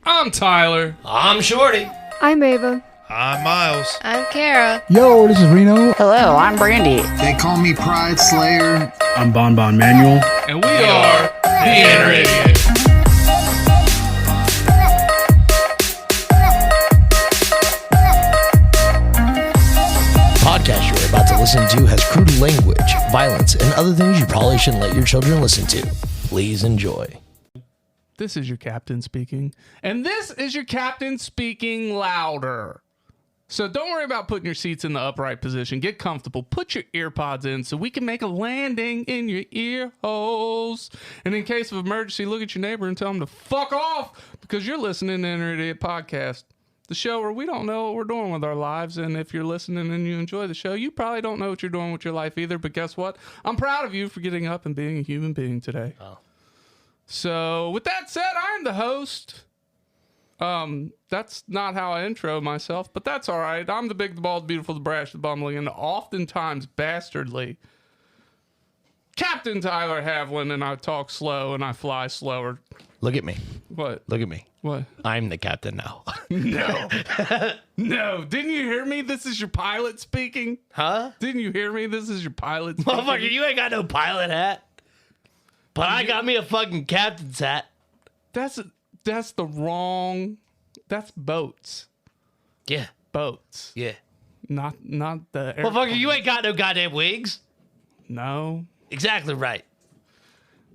I'm Tyler. I'm Shorty. I'm Ava. I'm Miles. I'm Kara. Yo, this is Reno. Hello, I'm Brandy. They call me Pride Slayer. I'm Bon Manuel. And we are the Inner Idiot. Podcast you're about to listen to has crude language, violence, and other things you probably shouldn't let your children listen to. Please enjoy. This is your captain speaking. And this is your captain speaking louder. So don't worry about putting your seats in the upright position. Get comfortable. Put your ear pods in so we can make a landing in your ear holes. And in case of emergency, look at your neighbor and tell him to fuck off because you're listening to Inner Idiot Podcast, the show where we don't know what we're doing with our lives. And if you're listening and you enjoy the show, you probably don't know what you're doing with your life either. But guess what? I'm proud of you for getting up and being a human being today. Oh. So with that said, I'm the host. That's not how I intro myself, but that's all right. I'm the big, the bald, the beautiful, the brash, the bumbling, and oftentimes bastardly Captain Tyler Havlin, and I talk slow and I fly slower. Look at me. What? Look at me. What? I'm the captain now. No. No. Didn't you hear me? This is your pilot speaking. Huh? Didn't you hear me? This is your pilot speaking. Motherfucker, you ain't got no pilot hat. But I got me a fucking captain's hat. That's the wrong. That's boats. Yeah. Boats. Yeah. Not the air. Motherfucker, you ain't got no goddamn wings. No. Exactly right.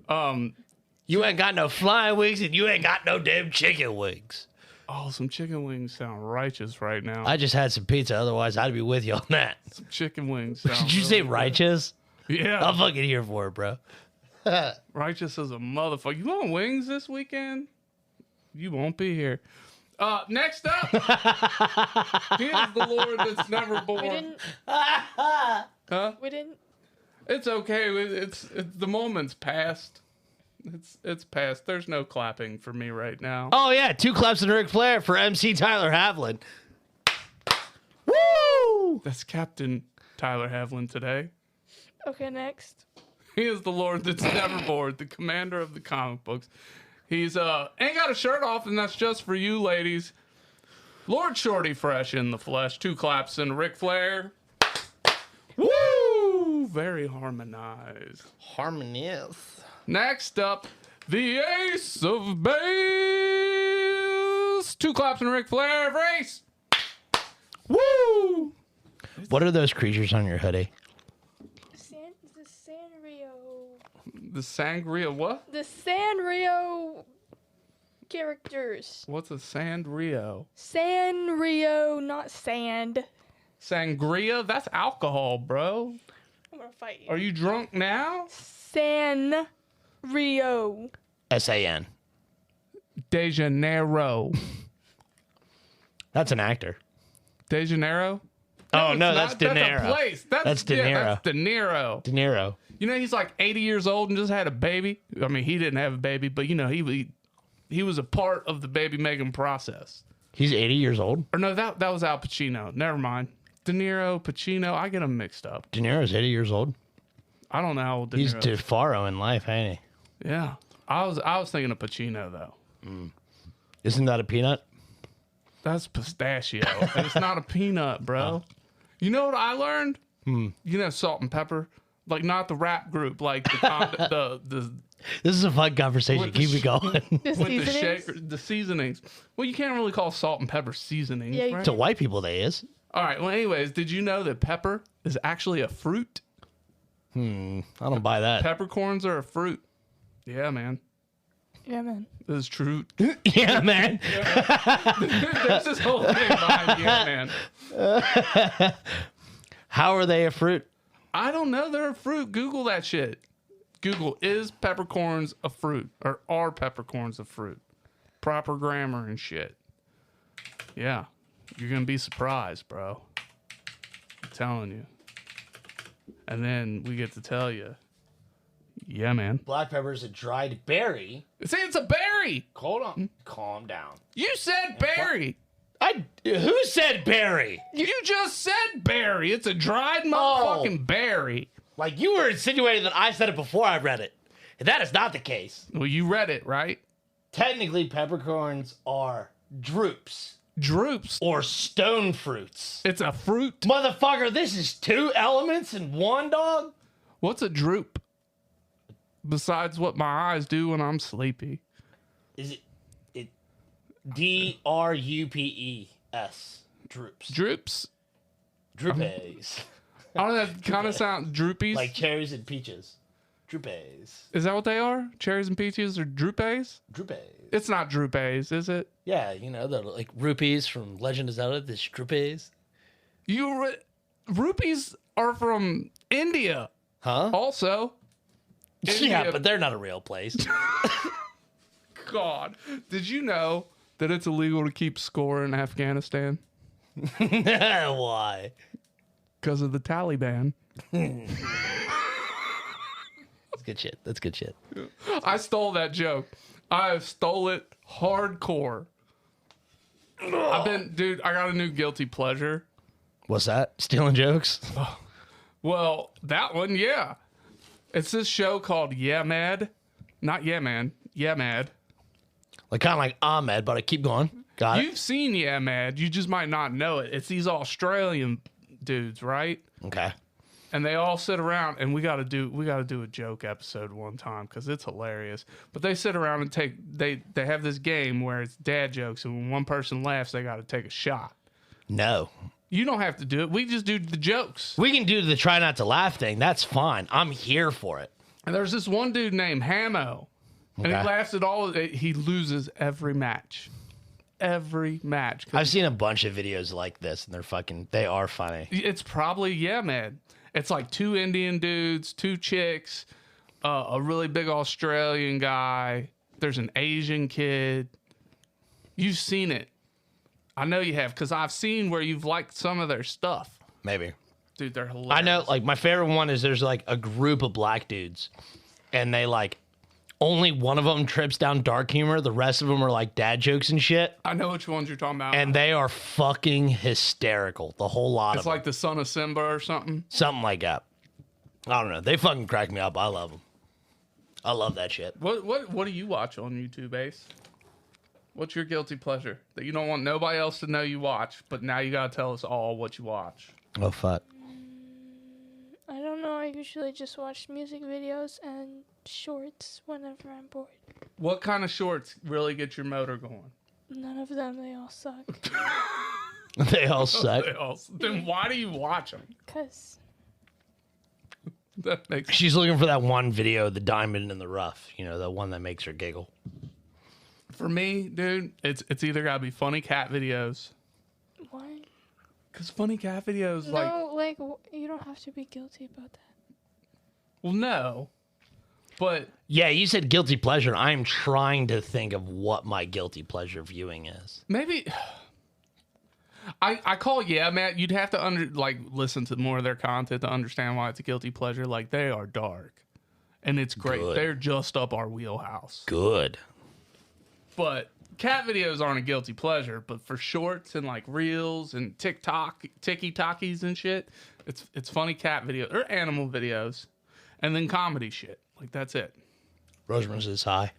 You ain't got no flying wings and you ain't got no damn chicken wings. Oh, some chicken wings sound righteous right now. I just had some pizza, otherwise I'd be with you on that. Some chicken wings sound Did you say really righteous? good. Yeah. I'm fucking here for it, bro. Righteous as a motherfucker. You want wings this weekend? You won't be here. Next up, he is the Lord that's never born. We didn't. Huh? We didn't. It's okay. It's the moment's past. It's past. There's no clapping for me right now. Oh, yeah. 2 claps and Ric Flair for MC Tyler Havlin. Woo! That's Captain Tyler Havlin today. Okay, next. He is the Lord that's never bored, the commander of the comic books. He's ain't got a shirt off, and that's just for you, ladies. Lord Shorty Fresh in the flesh. 2 claps and Ric Flair. Woo! Very harmonized. Harmonious. Next up, the Ace of Base. 2 claps and Ric Flair. Race. Woo! What are those creatures on your hoodie? The Sanrio. The Sangria what? The Sanrio characters. What's a Sandrio? Sanrio, not sand. Sangria? That's alcohol, bro. I'm gonna fight you. Are you drunk now? Sanrio. S-A-N. De Janeiro. That's an actor. De Janeiro? Oh, no, it's that's not. De Niro. That's a place. That's De Niro. Yeah, that's De Niro. De Niro. You know, he's like 80 years old and just had a baby. I mean, he didn't have a baby, but, you know, he was a part of the baby-making process. He's 80 years old? Or no, that was Al Pacino. Never mind. De Niro, Pacino, I get them mixed up. De Niro's 80 years old? I don't know how old De He's Niro is. DeFaro in life, ain't he? Yeah. I was thinking of Pacino, though. Isn't that a peanut? That's pistachio. And it's not a peanut, bro. You know what I learned? You know, Salt and Pepper, like not the rap group, like the This is a fun conversation. With the Keep it going. The with the seasonings? shaker, the seasonings. Well, you can't really call salt and pepper seasonings, Yeah, you right? To white people, they is. All right. Well, anyways, did you know that pepper is actually a fruit? I don't buy that. Peppercorns are a fruit. Yeah, man. Yeah, man. This is true. Yeah, man. There's this whole thing behind yeah, man. How are they a fruit? I don't know. They're a fruit. Google that shit. Google, is peppercorns a fruit? Or are peppercorns a fruit? Proper grammar and shit. Yeah. You're going to be surprised, bro. I'm telling you. And then we get to tell you. Yeah, man. Black pepper is a dried berry. See, it's a berry. Hold on. Calm down. You said berry. Who said berry? You just said berry. It's a dried motherfucking berry. Like you were insinuating that I said it before I read it. And that is not the case. Well, you read it, right? technically peppercorns are drupes Droops. or stone fruits. It's a fruit. Motherfucker, this is 2 elements in one, dog? What's a droop? Besides what my eyes do when I'm sleepy. Is it DRUPES? Droops. Droops. Droopes. I don't know, that kind of sound droopies. Like cherries and peaches. Droopes. Is that what they are? Cherries and peaches or droopes? Droopes. It's not droopes, is it? Yeah, you know, the like rupees from Legend of Zelda, the droopes. Rupees are from India. Huh? Also. Yeah, India- but they're not a real place. God. Did you know that it's illegal to keep score in Afghanistan? Why? Because of the Taliban. That's good shit. That's good shit. I stole that joke. I stole it hardcore. I got a new guilty pleasure. What's that? Stealing jokes? Well, that one, yeah. It's this show called Yeah Mad. Not Yeah Man. Yeah Mad. Like kind of like Ahmed, but I keep going. Got You've seen Yeah Mad. You just might not know it. It's these Australian dudes, right? it. Okay. And they all sit around, and we got to do a joke episode one time because it's hilarious. But they sit around and they have this game where it's dad jokes, and when one person laughs, they got to take a shot. No. You don't have to do it. We just do the jokes. We can do the try not to laugh thing. That's fine. I'm here for it. And there's this one dude named Hamo, and he Okay. laughs at all. He loses every match. Every match. 'Cause I've seen a bunch of videos like this, and they are funny. it's probably, yeah, man. It's like 2 Indian dudes, 2 chicks, a really big Australian guy. There's an Asian kid. You've seen it. I know you have, because I've seen where you've liked some of their stuff. Maybe. Dude, they're hilarious. I know, like, my favorite one is there's, like, a group of black dudes, and they, like, only one of them trips down dark humor. The rest of them are, like, dad jokes and shit. I know which ones you're talking about. And they are fucking hysterical. The whole lot it's of them. like the son of Simba or something. Something like that. I don't know. They fucking crack me up. I love them. I love that shit. What do you watch on YouTube, Ace? What's your guilty pleasure that you don't want nobody else to know you watch, but now you gotta tell us all what you watch? Oh, fuck. I don't know. I usually just watch music videos and shorts whenever I'm bored. What kind of shorts really get your motor going? None of them. They all suck. They all suck. Then why do you watch them? Cause That makes She's looking for that one video, the diamond in the rough. You know, the one that makes her giggle. for me, dude. It's either gotta be funny cat videos, why? cause funny cat videos You don't have to be guilty about that. no, but Yeah, you said guilty pleasure. I'm trying to think of what my guilty pleasure viewing is. maybe. I call Matt. You'd have to listen to more of their content to understand why it's a guilty pleasure. Like, they are dark, and it's great. Good. They're just up our wheelhouse. Good. But cat videos aren't a guilty pleasure. But for shorts and like reels and TikTokies and shit, it's funny cat videos or animal videos, and then comedy shit. Like, that's it. Roseman's is high.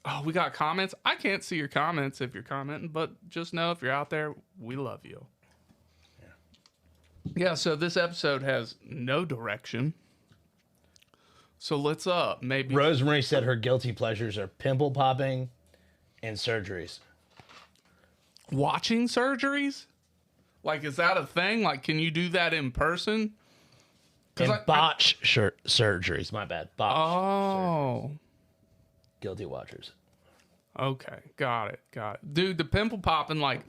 Oh, we got comments. I can't see your comments if you're commenting, but just know if you're out there, we love you. Yeah, so this episode has no direction. So let's maybe Rosemary said her guilty pleasures are pimple popping and surgeries. watching surgeries? Like, is that a thing? Like, can you do that in person? And botch surgeries. My bad. Botch. Oh, Guilty watchers. okay. Got it. Dude, the pimple popping, like,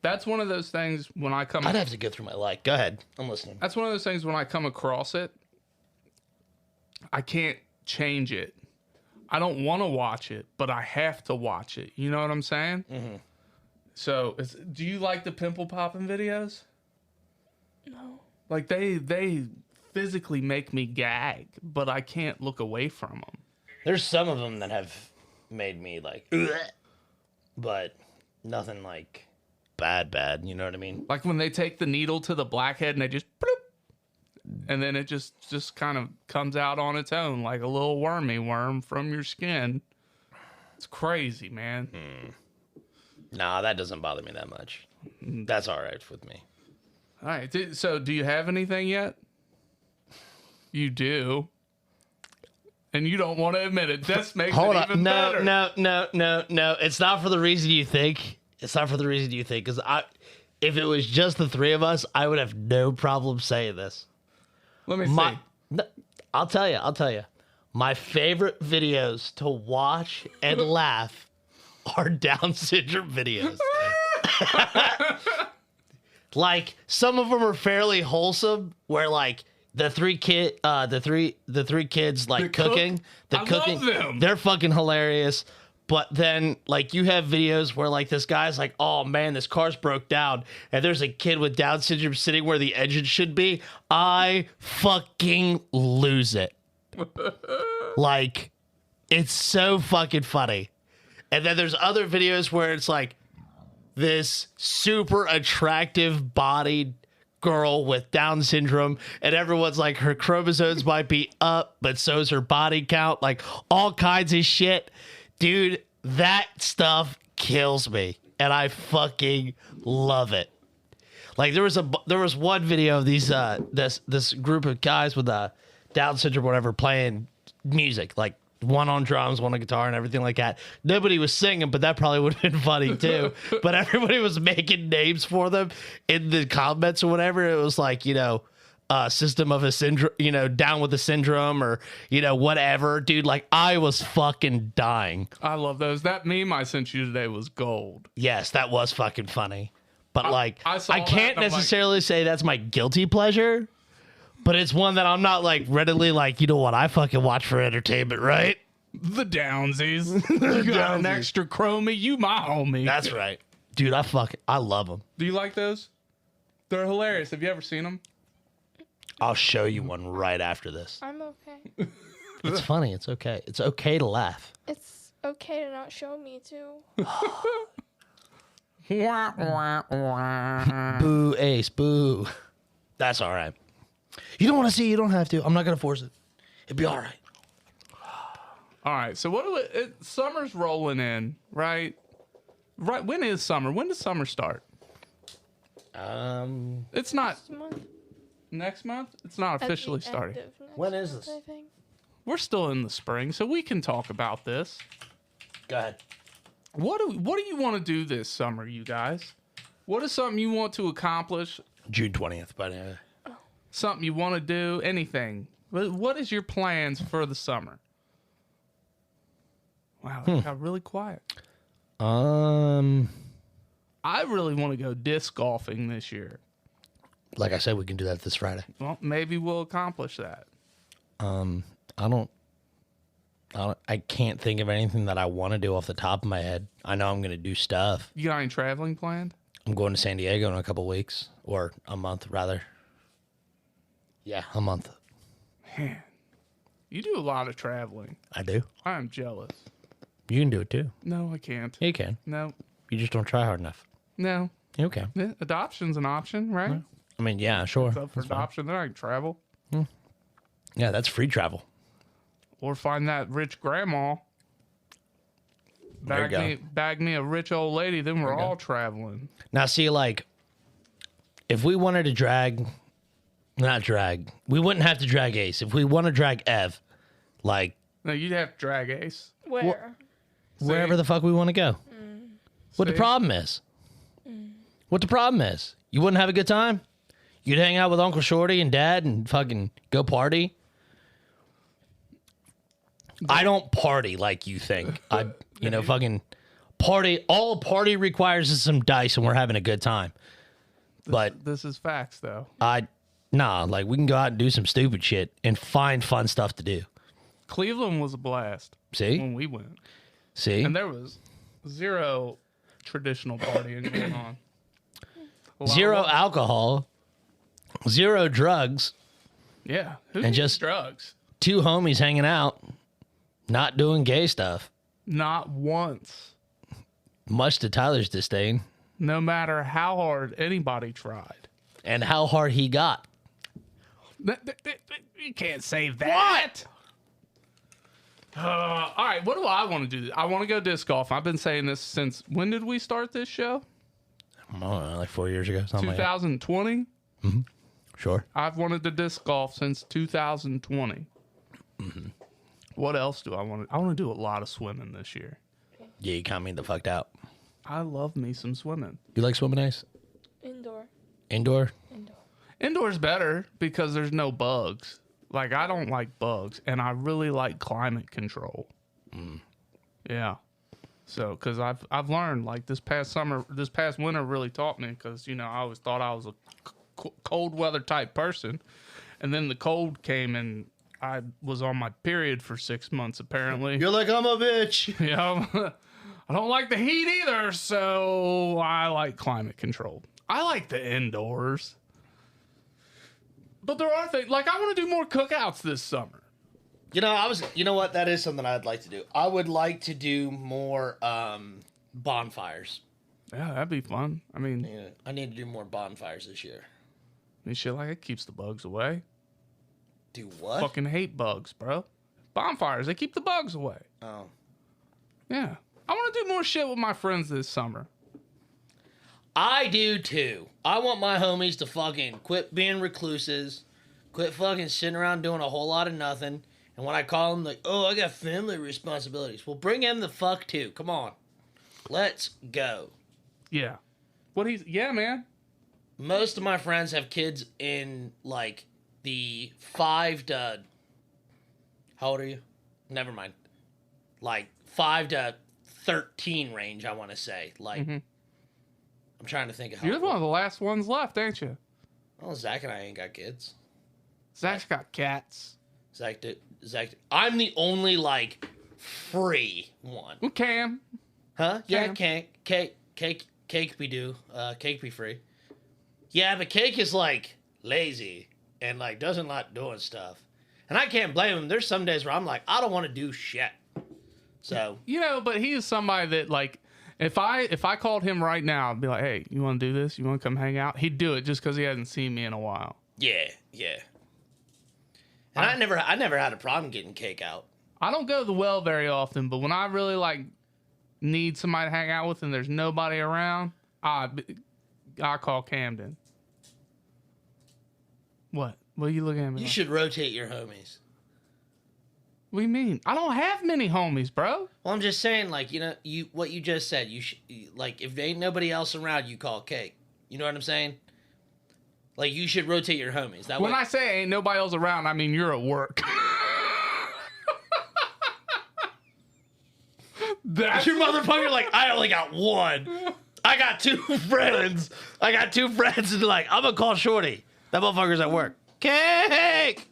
that's one of those things when I come... I'd have to go through my life. Go ahead. I'm listening. That's one of those things when I come across it, I can't change it. I don't want to watch it, but I have to watch it. You know what I'm saying? Mm-hmm. So, do you like the pimple popping videos? No. Like, they physically make me gag, but I can't look away from them. There's some of them that have made me like, ugh, but nothing like bad. You know what I mean? Like when they take the needle to the blackhead and they just bloop, and then it just kind of comes out on its own like a little wormy worm from your skin. It's crazy, man. Nah, that doesn't bother me that much. That's all right with me. All right. So, do you have anything yet? You do. And you don't want to admit it. This makes Hold it on. even better. No. It's not for the reason you think. It's not for the reason you think. Because if it was just the three of us, I would have no problem saying this. Let me see. No, I'll tell you. My favorite videos to watch and laugh are Down syndrome videos. Like some of them are fairly wholesome, where like the three kids like cooking, I love them. they're fucking hilarious. But then like you have videos where like this guy's like, oh man, this car's broke down, and there's a kid with Down syndrome sitting where the engine should be. I fucking lose it. Like, it's so fucking funny. And then there's other videos where it's like this super attractive bodied girl with Down syndrome, and everyone's like, her chromosomes might be up, but so's her body count, like all kinds of shit. Dude, that stuff kills me, and I fucking love it. Like there was one video of these this group of guys with Down syndrome, whatever, playing music, like one on drums, one on guitar, and everything like that. Nobody was singing, but that probably would have been funny too. But everybody was making names for them in the comments or whatever. It was like, system of a syndrome, down with the syndrome, or whatever. Dude, like I was fucking dying. I love those. That meme I sent you today was gold. Yes, that was fucking funny. But I saw I can't that and I'm necessarily say that's my guilty pleasure, but it's one that I'm not like readily like, you know what, I fucking watch for entertainment, right? The Downsies. You got an extra chromie. You my homie. That's right. Dude, I love them. Do you like those? They're hilarious. Have you ever seen them? I'll show you one right after this. I'm okay. It's funny. It's okay. It's okay to laugh. It's okay to not show me too. Boo, Ace, boo. That's all right. You don't want to see, you don't have to. I'm not going to force it. It'd be all right. All right. So summer's rolling in, right? Right. When is summer? When does summer start? It's not Next month. next month. It's not At the officially end starting. of next When is month, this? I think. We're still in the spring, so we can talk about this. Go ahead. What do you want to do this summer, you guys? What is something you want to accomplish? June 20th, but Something you want to do? Anything? What is your plans for the summer? Wow, it got really quiet. I really want to go disc golfing this year. like I said, we can do that this Friday. Well, maybe we'll accomplish that. I can't think of anything that I want to do off the top of my head. I know I'm going to do stuff. You got any traveling planned? I'm going to San Diego in a couple weeks, or a month rather. Yeah, a month. Man, you do a lot of traveling. I do. I'm jealous. You can do it too. No, I can't. You can. No, You just don't try hard enough. no. You can. Yeah, adoption's an option, right? I mean, yeah, sure. It's up for That's fine. adoption. Then I can travel. Yeah, that's free travel. Or find that rich grandma. There you go. Bag me a rich old lady, then we're all traveling. Now, see, like, if we wanted to we wouldn't have to drag Ace. If we want to drag Ev, like, No, you'd have to drag Ace. Where? wherever the fuck we want to go. What the See? problem is? What the problem is? You wouldn't have a good time? You'd hang out with Uncle Shorty and Dad and fucking go party? I don't party like you think. Fucking party. All a party requires is some dice and we're having a good time. But This is facts, though. like we can go out and do some stupid shit and find fun stuff to do. Cleveland was a blast See? when we went. See? And there was zero traditional partying going on. A lot Zero of- alcohol, zero drugs, Yeah. Who and needs just- drugs. 2 homies hanging out, not doing gay stuff, Not once. much to Tyler's disdain, No matter how hard anybody tried. and how hard he got. You can't say that. All right, what do I want to do? I want to go disc golf. I've been saying this since, when did we start this show? I don't know, like 4 years ago, something like that. 2020? Sure. I've wanted to disc golf since 2020. What else do I want to? I want to do a lot of swimming this year. Yeah, you kind of mean the fucked out. I love me some swimming. You like swimming, Ace? Indoor. Indoor? Indoor. Indoors better because there's no bugs. Like, I don't like bugs, and I really like climate control. Yeah. So, because I've learned, like, this past winter really taught me, because, you know, I always thought I was a cold weather type person, and then the cold came, and I was on my period for 6 months, apparently. You're like, I'm a bitch. Yeah. I don't like the heat either, so I like climate control. I like the indoors. But there are things, like, I want to do more cookouts this summer. You know what? That is something I'd like to do. I would like to do more bonfires. Yeah, that'd be fun. I mean, Yeah, I need to do more bonfires this year. shit like it keeps the bugs away. Do what? Fucking hate bugs, bro. Bonfires, they keep the bugs away. Oh. Yeah. I want to do more shit with my friends this summer. I do too. I want my homies to fucking quit being recluses, quit fucking sitting around doing a whole lot of nothing. And when I call them, like, oh, I got family responsibilities. Well, bring them the fuck too. Come on. Let's go. Yeah. Yeah, man. Most of my friends have kids in, like, the 5 to... How old are you? Never mind. Like, 5 to 13 range, I want to say. Like, I'm trying to think of how... You're one of the last ones left, ain't you? Well, Zach and I ain't got kids. Zach's got cats. Zach, I'm the only, like, free one. Well, Cam. Huh? Yeah, Cam. cake we do. Cake be free. Yeah, but Cake is, like, lazy and, like, doesn't like doing stuff. And I can't blame him. There's some days where I'm like, I don't want to do shit. So. You know, but he is somebody that, like, if I called him right now, I'd be like, hey, you want to do this? You want to come hang out? He'd do it just because he hasn't seen me in a while. Yeah. And I never had a problem getting Cake out. I don't go to the well very often, but when I really, like, need somebody to hang out with and there's nobody around, I call Camden. What? What are you looking at me You like? should rotate your homies. What do you mean? I don't have many homies, bro. Well, I'm just saying, like, you know, what you just said. You should, like, if there ain't nobody else around, you call Cake. You know what I'm saying? Like, you should rotate your homies. That When way. I say ain't nobody else around, I mean you're at work. That's Your motherfucker, like, I only got one. I got two friends. And like, I'm gonna call Shorty. That motherfucker's at work. Cake!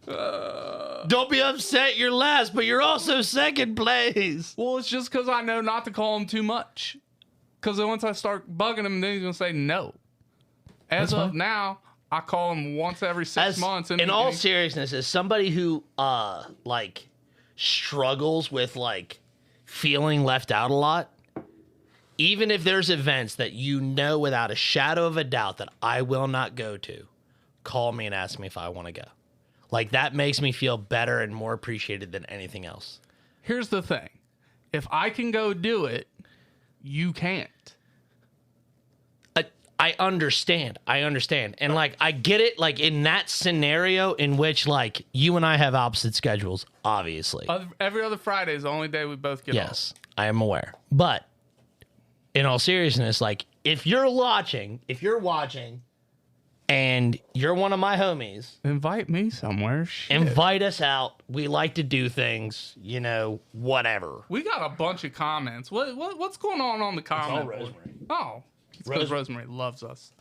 Don't be upset you're last, but you're also second place. Well, it's just because I know not to call him too much. Because then once I start bugging him, then he's going to say no. As of now, I call him once every 6 months. And in all seriousness, as somebody who, like, struggles with, like, feeling left out a lot, even if there's events that you know without a shadow of a doubt that I will not go to, call me and ask me if I want to go. Like, that makes me feel better and more appreciated than anything else. Here's the thing. If I can go do it, you can't. I understand. And, like, I get it, like, in that scenario in which, like, you and I have opposite schedules, obviously. Every other Friday is the only day we both get off. Yes, I am aware. But in all seriousness, like, if you're watching and you're one of my homies, Invite me somewhere. Shit. invite us out. We like to do things, you know, whatever. We got a bunch of comments. What's going on the comment board? Rosemary. Oh, it's because Rosemary loves us.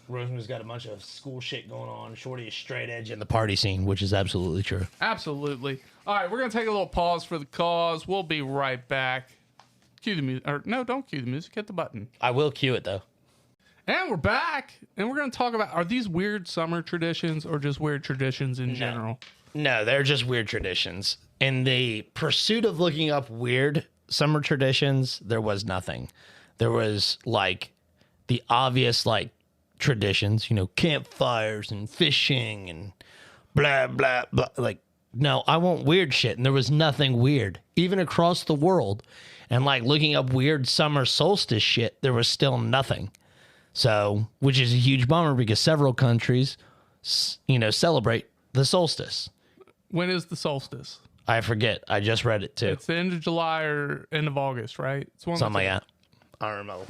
Rosemary's got a bunch of school shit going on. Shorty is straight edge in the party scene, which is absolutely true. Absolutely. All right, we're going to take a little pause for the cause. We'll be right back. Cue the music. Or no, don't cue the music. Hit the button. I will cue it, though. And we're back. And we're going to talk about, are these weird summer traditions or just weird traditions in general? No, they're just weird traditions. In the pursuit of looking up weird summer traditions, there was nothing. There was, like, the obvious, like, traditions, you know, campfires and fishing and blah, blah, blah. Like, no, I want weird shit. And there was nothing weird. Even across the world and like looking up weird summer solstice shit, there was still nothing. So, which is a huge bummer because several countries, celebrate the solstice. When is the solstice? I forget. I just read it too. It's the end of July or end of August, right? It's one Something like that. I don't know.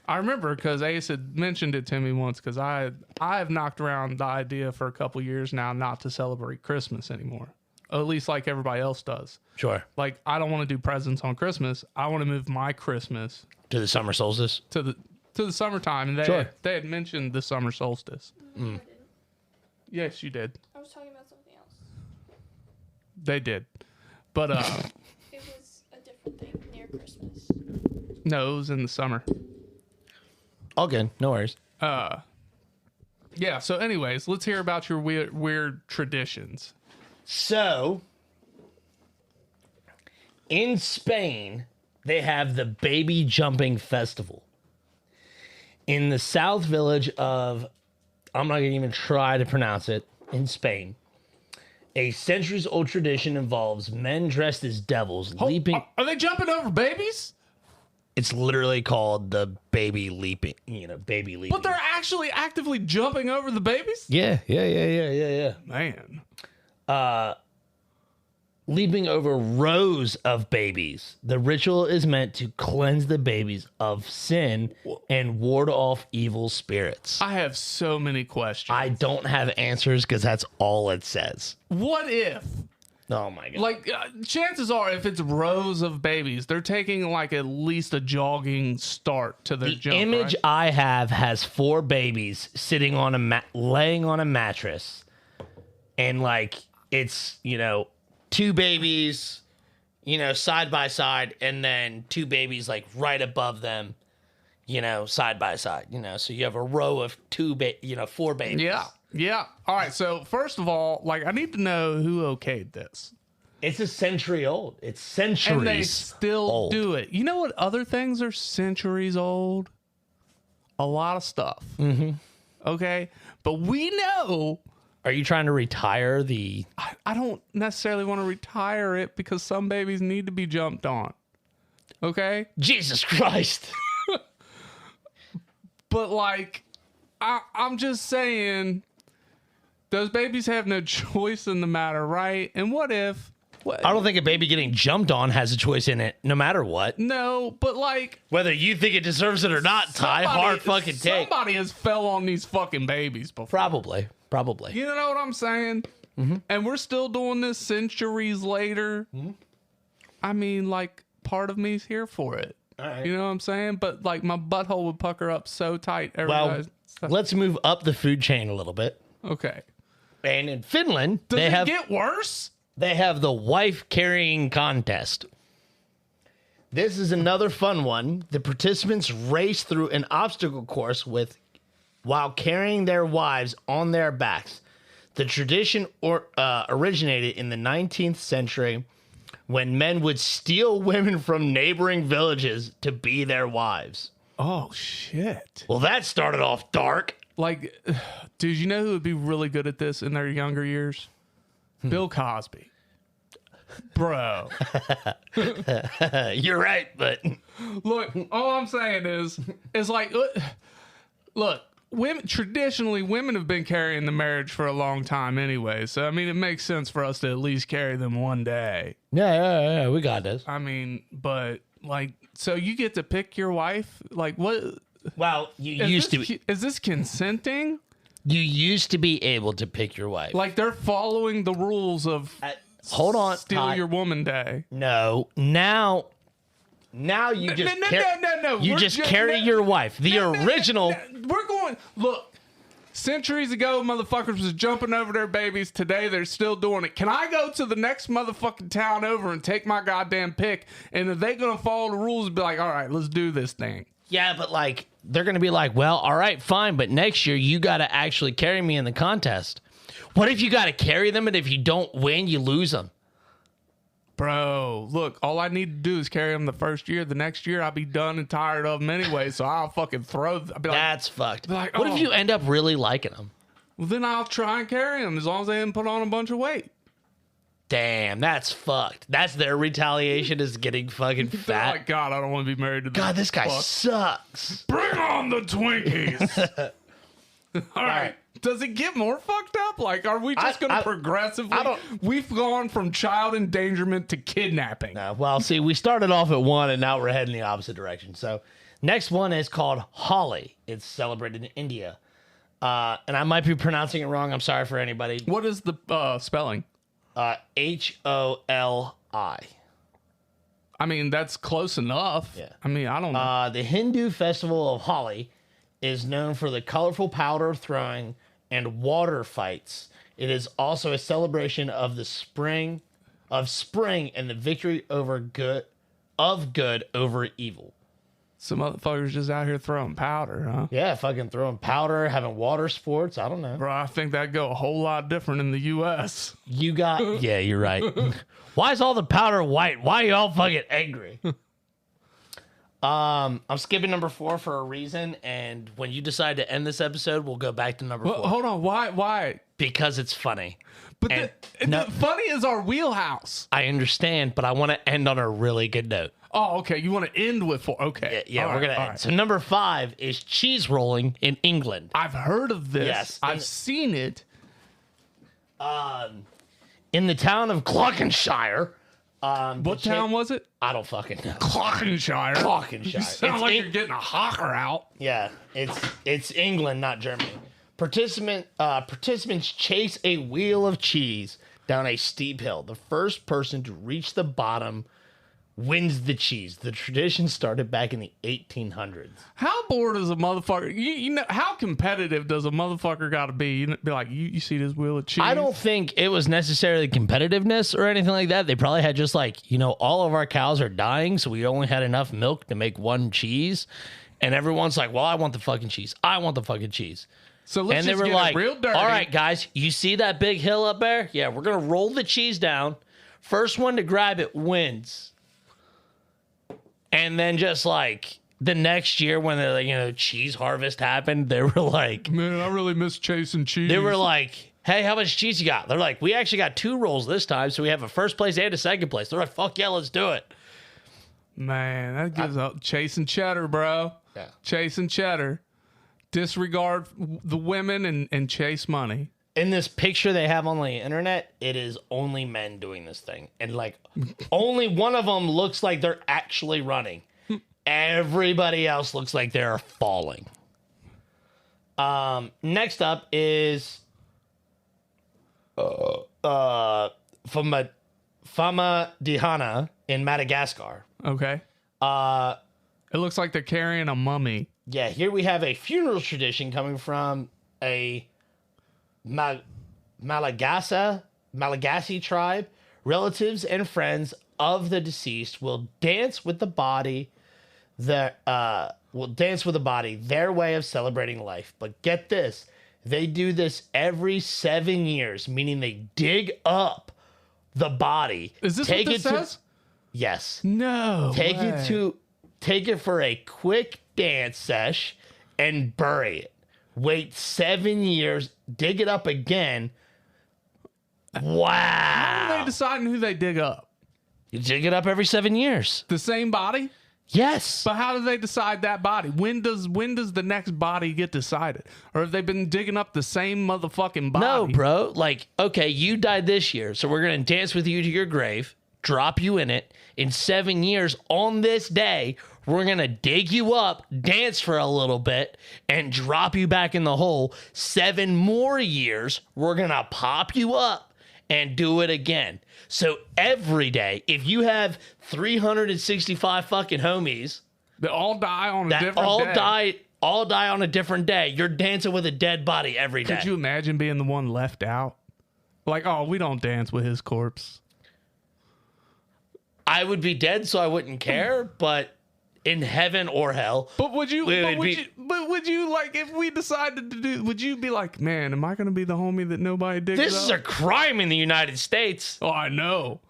I remember because Ace had mentioned it to me once because I have knocked around the idea for a couple years now not to celebrate Christmas anymore. At least like everybody else does. Sure. Like I don't want to do presents on Christmas. I want to move my Christmas To the summer solstice? to the summertime. And they had mentioned the summer solstice. No, I didn't. Yes, you did. I was talking about something else. They did. But It was a different thing near Christmas. no, it was in the summer. All good. No worries. Yeah, so anyways, let's hear about your weird traditions. So, in Spain, they have the baby jumping festival. In the south village of, I'm not going to even try to pronounce it, in Spain, a centuries-old tradition involves men dressed as devils leaping. Are they jumping over babies? It's literally called the baby leaping, baby leaping. But they're actually actively jumping over the babies? Yeah. Man. Leaping over rows of babies. The ritual is meant to cleanse the babies of sin and ward off evil spirits. I have so many questions. I don't have answers because that's all it says. What if? Oh my God. Like, chances are, if it's rows of babies, they're taking like at least a jogging start to their The jump. image right? I have has 4 babies sitting on laying on a mattress. And like, it's, 2 babies, side by side, and then 2 babies like right above them, side by side, so you have a row of 4 babies. Yeah. All right. So first of all, like, I need to know who okayed this, It's a century old. It's centuries and they still old. do it. You know what other things are centuries old? A lot of stuff. Mm-hmm. Okay, but we know. Are you trying to retire the... I don't necessarily want to retire it because some babies need to be jumped on. Okay? Jesus Christ. But like, I'm just saying, those babies have no choice in the matter, right? And what if... I don't think a baby getting jumped on has a choice in it, no matter what. No, but like... Whether you think it deserves it or not, Ty, hard fucking take. Somebody has fell on these fucking babies before. Probably. You know what I'm saying? Mm-hmm. And we're still doing this centuries later. Mm-hmm. I mean, like, part of me's here for it. All right. You know what I'm saying? But like, my butthole would pucker up so tight. Well, let's move up the food chain a little bit. Okay. And in Finland, Does it get worse? They have the wife carrying contest. This is another fun one. The participants race through an obstacle course while carrying their wives on their backs. The tradition originated in the 19th century when men would steal women from neighboring villages to be their wives. Oh, shit. Well, that started off dark. Like, dude, you know who would be really good at this in their younger years? Bill Cosby. Bro. You're right, but... Look, all I'm saying is like, look, traditionally, women have been carrying the marriage for a long time anyway. So, I mean, it makes sense for us to at least carry them one day. Yeah, we got this. I mean, but like, so you get to pick your wife? Like, what? Well, Is this consenting? You used to be able to pick your wife. Like, they're following the rules of hold on, Steal Ty. Your Woman Day. No, now you just no. You We're just carry your wife. The original. We're going. Look, centuries ago, motherfuckers was jumping over their babies. Today, they're still doing it. Can I go to the next motherfucking town over and take my goddamn pick? And are they gonna follow the rules and be like, all right, let's do this thing? Yeah, but like they're gonna be like, well, all right, fine, but next year you got to actually carry me in the contest. What if you got to carry them, and if you don't win, you lose them? Bro, look, all I need to do is carry them the first year. The next year, I'll be done and tired of them anyway, so I'll fucking throw them. That's fucked. like, what oh. if you end up really liking them? Well, then I'll try and carry them as long as they didn't put on a bunch of weight. Damn, that's fucked. That's their retaliation is getting fucking They're fat. like, God, I don't want to be married to this. God, this guy fuck. sucks. Bring on the Twinkies. All right. Does it get more fucked up? Like, are we just going to progressively? We've gone from child endangerment to kidnapping. Well, see, we started off at one and now we're heading the opposite direction. So, next one is called Holi. It's celebrated in India. And I might be pronouncing it wrong. I'm sorry for anybody. What is the spelling? Holi. I mean, that's close enough. Yeah. I mean, I don't know. The Hindu festival of Holi is known for the colorful powder throwing and water fights. It is also a celebration of the spring and the victory over good over evil. Some motherfuckers just out here throwing powder, huh? Yeah, fucking throwing powder, having water sports. I don't know. Bro, I think that'd go a whole lot different in the U.S. You got... Yeah, you're right. Why is all the powder white? Why are y'all fucking angry? I'm skipping number 4 for a reason, and when you decide to end this episode, we'll go back to number 4. Well, hold on. Why? Because it's funny. But And the funny is our wheelhouse. I understand, but I want to end on a really good note. Oh, okay. You want to end with 4. Okay. Yeah, All we're right, going to all end. right. So number 5 is cheese rolling in England. I've heard of this. Yes. I've seen it. In the town of Clockenshire. What town was it? I don't fucking know. Clockenshire. Clockenshire. You sound It's like in- you're getting a hawker out. Yeah, it's England, not Germany. Participants chase a wheel of cheese down a steep hill. The first person to reach the bottom wins the cheese. The tradition started back in the 1800s. How bored is a motherfucker? You know how competitive does a motherfucker got to be? You be like, you see this wheel of cheese? I don't think it was necessarily competitiveness or anything like that. They probably had just like, all of our cows are dying, so we only had enough milk to make one cheese. And everyone's like, well, I want the fucking cheese. I want the fucking cheese. So let's And they just were get like, it real dirty. all right, guys, you see that big hill up there? Yeah, we're going to roll the cheese down. First one to grab it wins. And then just like the next year when the cheese harvest happened, they were like, Man, I really miss chasing cheese. they were like, hey, how much cheese you got? They're like, we actually got 2 rolls this time, so we have a first place and a second place. They're like, fuck yeah, let's do it. Man, that gives up chasing cheddar, bro. Yeah. Chasing cheddar. Disregard the women and chase money. In this picture they have on the internet, it is only men doing this thing. And like only one of them looks like they're actually running. Everybody else looks like they're falling. Next up is Famadihana in Madagascar. Okay. It looks like they're carrying a mummy. Yeah, here we have a funeral tradition coming from a Malagasy tribe. Relatives and friends of the deceased will dance with the body. Their way of celebrating life. But get this, they do this every 7 years, meaning they dig up the body. Is this what this says? Yes. No. Take way. it for a quick dance sesh and bury it. Wait 7 years, dig it up again. Wow. How are they deciding who they dig up? You dig it up every 7 years. The same body? Yes. But how do they decide that body? When does the next body get decided? Or have they been digging up the same motherfucking body? No, bro. Like, okay, you died this year, so we're going to dance with you to your grave, drop you in it. In 7 years, on this day, we're going to dig you up, dance for a little bit, and drop you back in the hole. 7 more years, we're going to pop you up and do it again. So every day, if you have 365 fucking homies They all die on a that different all day. die on a different day, you're dancing with a dead body every day. Could you imagine being the one left out? Like, oh, we don't dance with his corpse. I would be dead, so I wouldn't care, but in heaven or hell. But would you? We But would be- would you like if we decided to do? Would you be like, man, am I going to be the homie that nobody digs This up? is a crime in the United States. Oh, I know.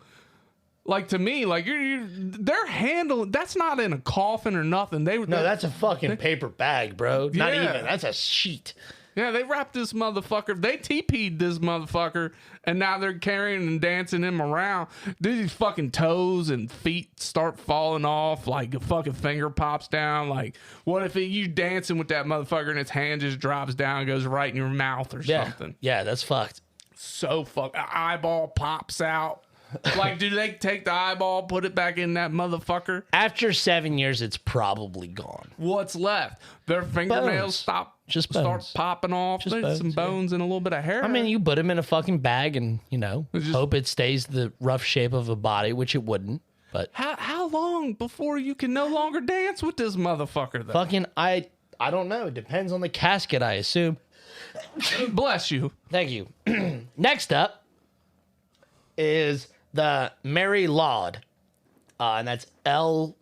Like to me, like they're handling. That's not in a coffin or nothing. No, that's a fucking paper bag, bro. Not Yeah. even. That's a sheet. Yeah, they wrapped this motherfucker. They TP'd this motherfucker, and now they're carrying and dancing him around. Dude, his fucking toes and feet start falling off, like a fucking finger pops down. Like, what if you dancing with that motherfucker and its hand just drops down and goes right in your mouth or something? Yeah, that's fucked. So fuck. Eyeball pops out. Like, do they take the eyeball, put it back in that motherfucker? After 7 years, it's probably gone. What's left? Their fingernails Bones. Just start bones. popping off. Just There's bones, some bones and a little bit of hair. I mean, you put him in a fucking bag and, just- hope it stays the rough shape of a body, which it wouldn't. But how long before you can no longer dance with this motherfucker? Though? fucking, I don't know. It depends on the casket, I assume. Bless you. Thank you. Next up is the Mary Lwyd, and that's Lwyd.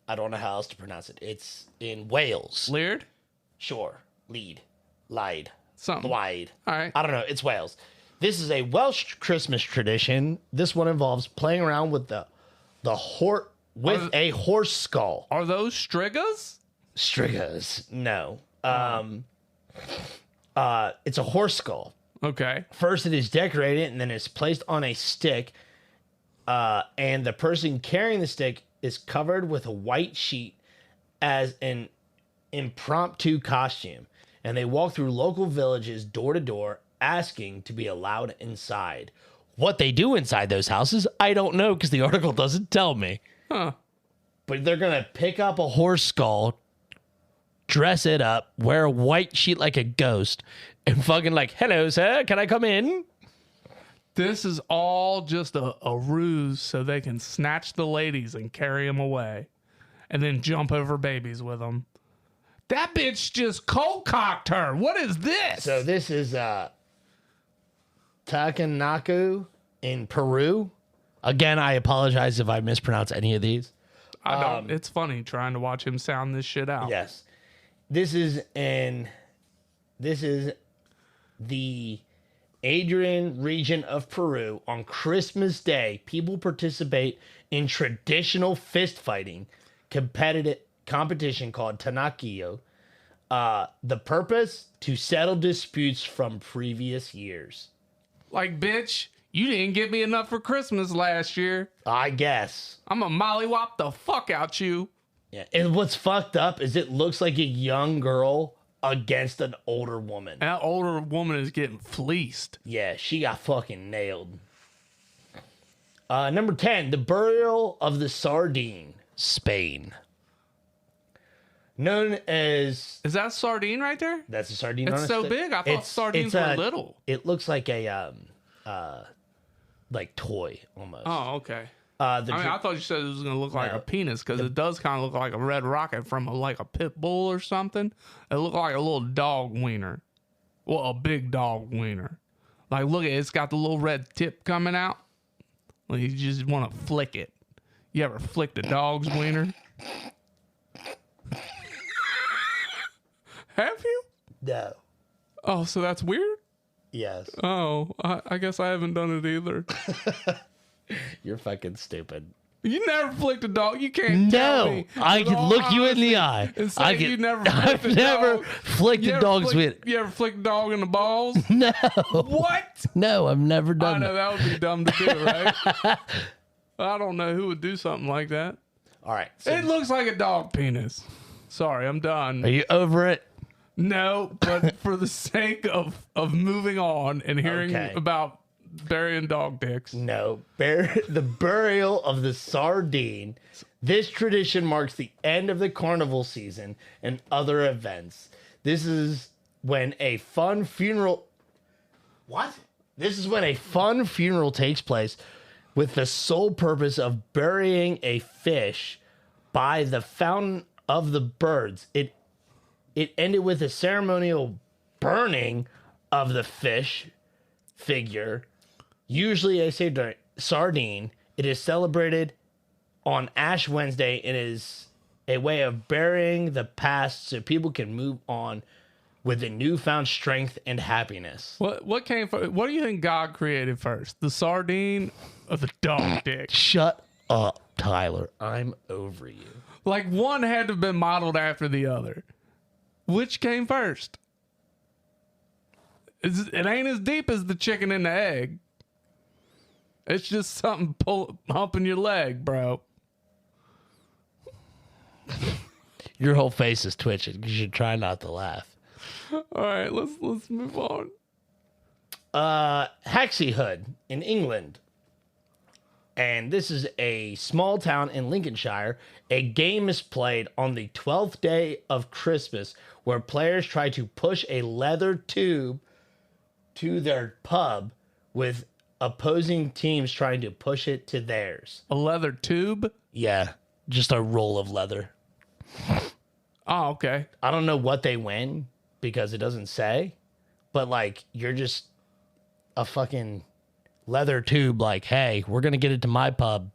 I don't know how else to pronounce it. It's in Wales. Leered? Sure. Lied. Something. Lwyd. All right. I don't know. It's Wales. This is a Welsh Christmas tradition. This one involves playing around with a horse skull. Are those strigas? Strigas. No. It's a horse skull. Okay. First, it is decorated, and then it's placed on a stick. And the person carrying the stick is covered with a white sheet as an impromptu costume. And they walk through local villages door to door, asking to be allowed inside. What they do inside those houses, I don't know because the article doesn't tell me. Huh. But they're going to pick up a horse skull, dress it up, wear a white sheet like a ghost, and fucking like, hello, sir, can I come in? This is all just a ruse so they can snatch the ladies and carry them away and then jump over babies with them. That bitch just cold cocked her. What is this? So this is Takanaku in Peru. Again, I apologize if I mispronounce any of these. I don't. It's funny trying to watch him sound this shit out. Yes. This is the Adrian region of Peru. On Christmas Day, people participate in traditional fist fighting competition called Tanakio. The purpose? To settle disputes from previous years. Like, bitch, you didn't give me enough for Christmas last year. I guess. I'm a mollywop the fuck out you. Yeah. And what's fucked up is it looks like a young girl against an older woman. And that older woman is getting fleeced. Yeah, she got fucking nailed. Number 10, the burial of the sardine, Spain. Known as... Is that sardine right there? That's a sardine. It's on a so stick. big. I thought sardines were little. It looks like a like toy almost. Oh, okay. The I thought you said it was going to look like a penis because it does kind of look like a red rocket from like a pit bull or something. It looked like a little dog wiener. Well, a big dog wiener. Like, look at it. It's got the little red tip coming out. Like, you just want to flick it. You ever flicked a dog's wiener? Have you? No. Oh, so that's weird? Yes. Oh, I guess I haven't done it either. You're fucking stupid. You never flicked a dog. You can't tell No, me. I With can all look you in the honesty eye. and say I can, you never flicked I've a never dog. flicked a dog's with. You ever flicked a dog in the balls? No. What? No, I've never I done know that. that would be dumb to do, right? I don't know who would do something like that. All right. So It looks like a dog penis. Sorry, I'm done. are you over it? No, but for the sake of moving on and hearing Okay. about burying dog dicks. No. The burial of the sardine. This tradition marks the end of the carnival season and other events. This is when a fun funeral. What? This is when a fun funeral takes place with the sole purpose of burying a fish by the fountain of the birds. It ended with a ceremonial burning of the fish figure, usually a sardine. It is celebrated on Ash Wednesday. It is a way of burying the past so people can move on with a newfound strength and happiness. What came first? What do you think God created first? The sardine or the dog dick? Shut up, Tyler. I'm over you. Like, one had to have been modeled after the other. Which came first? It ain't as deep as the chicken and the egg. It's just something humping your leg, bro. Your whole face is twitching. You should try not to laugh. All right, let's move on. Hexyhood in England. And this is a small town in Lincolnshire. A game is played on the 12th day of Christmas where players try to push a leather tube to their pub with opposing teams trying to push it to theirs. A leather tube? Yeah, just a roll of leather. Oh, okay. I don't know what they win because it doesn't say, but like you're just a fucking leather tube like, hey, we're going to get it to my pub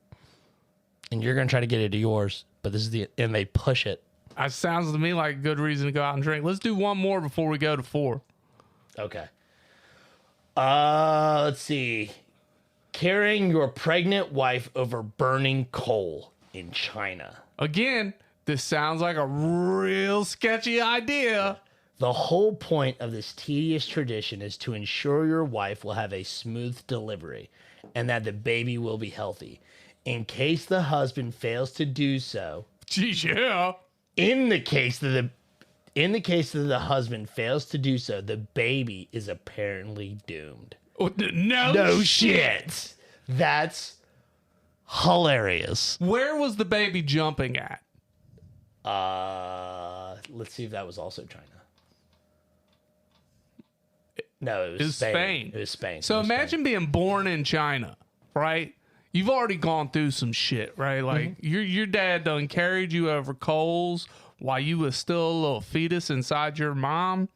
and you're going to try to get it to yours, but this is and they push it. That sounds to me like a good reason to go out and drink. Let's do one more before we go to 4. Okay. Let's see. Carrying your pregnant wife over burning coal in China. Again, this sounds like a real sketchy idea. The whole point of this tedious tradition is to ensure your wife will have a smooth delivery and that the baby will be healthy. In case the husband fails to do so, Geez, yeah. in the case that the husband fails to do so, the baby is apparently doomed. Oh, no shit. That's hilarious. Where was the baby jumping at? Let's see if that was also China. No, it was It was Spain. It was Spain. So It was imagine being born in China, right? You've already gone through some shit, right? Like your dad done carried you over coals while you was still a little fetus inside your mom,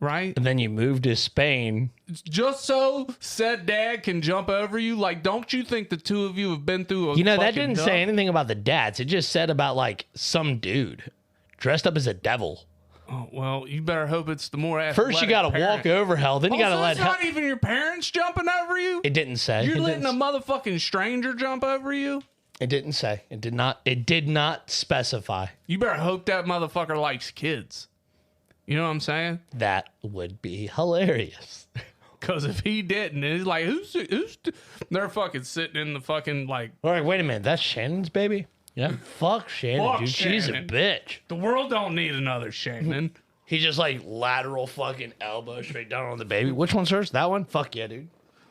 right? And then you moved to Spain. Just so said dad can jump over you. Like, don't you think the two of you have been through a You know, that fucking didn't dump? say anything about the dads. It just said about like some dude dressed up as a devil. Oh, well, you better hope it's the more athletic First, you got to parent. walk over hell. Then you got to Also, let it's hell. not even your parents jumping over you. It didn't say. You're It letting didn't, a motherfucking stranger jump over you. it didn't say. It did not. It did not specify. You better hope that motherfucker likes kids. You know what I'm saying? That would be hilarious. Because if he didn't, and he's like, who's they're fucking sitting in the fucking like All right, wait a minute. That's Shannon's baby? Yeah. Fuck Shannon, Fuck dude. She's a Shannon. bitch. the world don't need another Shannon. He just like lateral fucking elbow straight down on the baby. Which one's hers? That one? Fuck yeah, dude.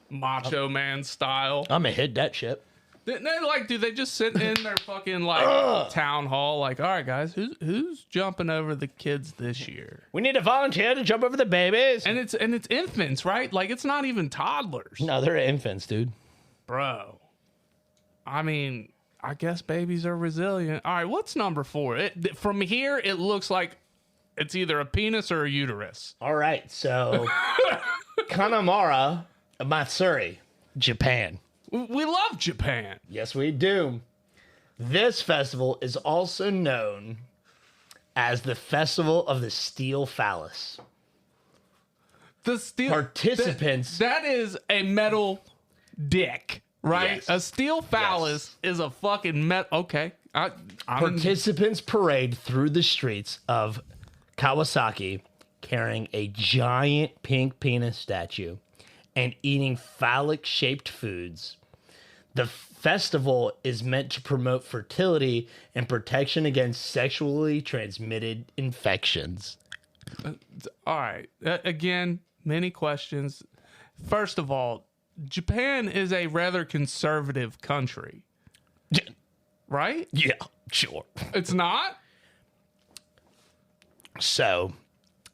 Macho Man style. I'm gonna hit that shit. They like, dude, they just sit in their fucking like town hall, like, all right, guys, who's jumping over the kids this year? We need a volunteer to jump over the babies. And it's infants, right? Like, it's not even toddlers, No, they're infants, dude. bro. I mean, I guess babies are resilient. All right, what's number 4? From here, it looks like it's either a penis or a uterus. All right, so Kanamara, Matsuri, Japan. We love Japan. Yes, we do. This festival is also known as the Festival of the Steel Phallus. The steel Participants- that is a metal dick, right? Yes. A steel phallus is a fucking metal. Okay, I'm Participants parade through the streets of Kawasaki carrying a giant pink penis statue and eating phallic-shaped foods. The festival is meant to promote fertility and protection against sexually transmitted infections. all right. Again, many questions. First of all, Japan is a rather conservative country, right? Yeah, sure. It's not. So,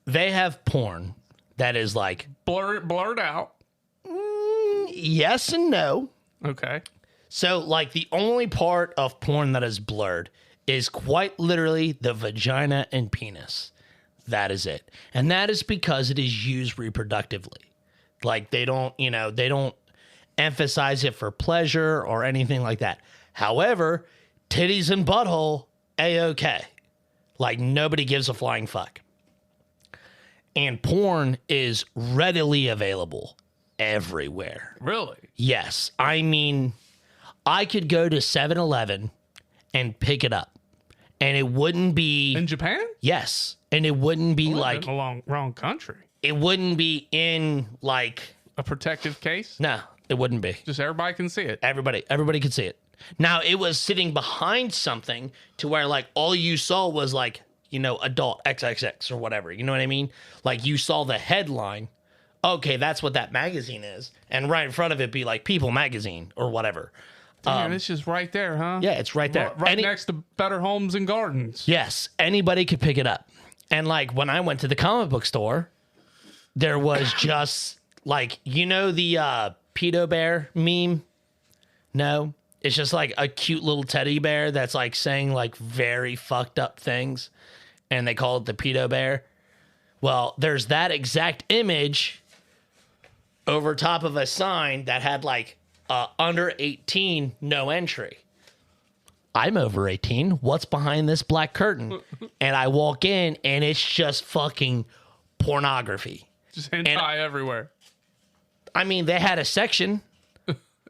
they have porn that is like Blurred out. yes and no. Okay. So, like, the only part of porn that is blurred is quite literally the vagina and penis. That is it. And that is because it is used reproductively. Like, they don't emphasize it for pleasure or anything like that. However, titties and butthole, A-okay. Like, nobody gives a flying fuck. And porn is readily available everywhere. Really? Yes. I mean, I could go to 7-Eleven and pick it up. And it wouldn't be... In Japan? Yes. and it wouldn't be Well, like in the wrong country. it wouldn't be in like A protective case. no, it wouldn't be. Just everybody can see it. Everybody could see it. Now it was sitting behind something to where like all you saw was like, you know, adult XXX or whatever. You know what I mean? Like you saw the headline. Okay, that's what that magazine is. And right in front of it be like People Magazine or whatever. Damn, it's just right there, huh? Yeah, it's right there. Right next to Better Homes and Gardens. Yes, anybody could pick it up. And like when I went to the comic book store, there was just like, you know, the pedo bear meme? No, it's just like a cute little teddy bear that's like saying like very fucked up things. And they call it the pedo bear. Well, there's that exact image over top of a sign that had like under 18, no entry. I'm over 18. What's behind this black curtain? And I walk in and it's just fucking pornography. Just hentai everywhere. I mean, they had a section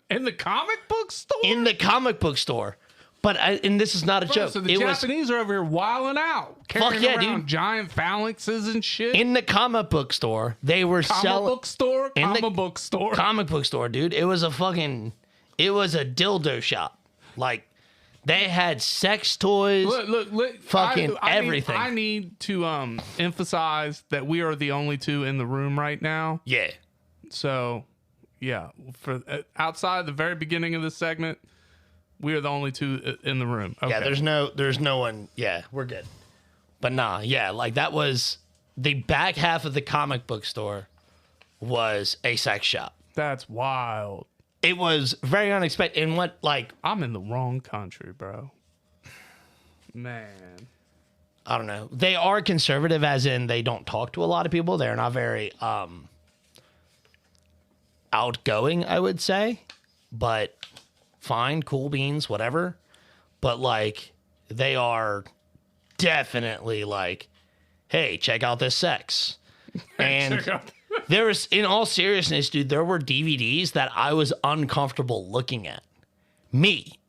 In the comic book store? in the comic book store. But and this is not a joke. So the It was Japanese are over here wilding out. Carrying yeah, around dude. giant phalanxes and shit. in the comic book store. They were comic selling book store? in the- Comic book store. comic book store, dude. It was a dildo shop. Like they had sex toys. Look, Fucking I everything. I need to emphasize that we are the only two in the room right now. Yeah. So, yeah, for outside the very beginning of this segment, we are the only two in the room. Okay. Yeah, there's no one. Yeah, we're good. But nah, yeah, like that was the back half of the comic book store was a sex shop. That's wild. It was very unexpected. And what like I'm in the wrong country, bro. Man. I don't know. They are conservative as in they don't talk to a lot of people. They're not very outgoing, I would say. But fine, cool beans, whatever. But like they are definitely like, hey, check out this sex. And Check out- there was, in all seriousness, dude, there were DVDs that I was uncomfortable looking at. Me.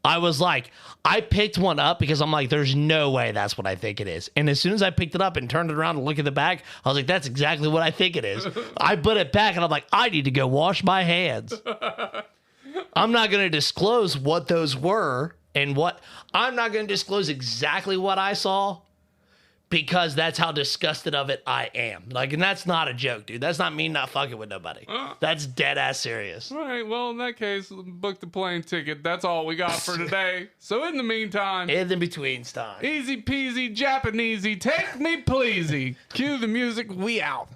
I was like, I picked one up because I'm like, there's no way that's what I think it is. And as soon as I picked it up and turned it around and looked at the back, I was like, that's exactly what I think it is. I put it back and I'm like, I need to go wash my hands. I'm not going to disclose what those were and what I'm not going to disclose exactly what I saw because that's how disgusted of it I am. Like, and that's not a joke, dude. That's not me not fucking with nobody. That's dead ass serious. All right, well, in that case, book the plane ticket. That's all we got for today. So in the meantime, In the between time. easy peasy Japanesey, take me pleasy. Cue the music, we out.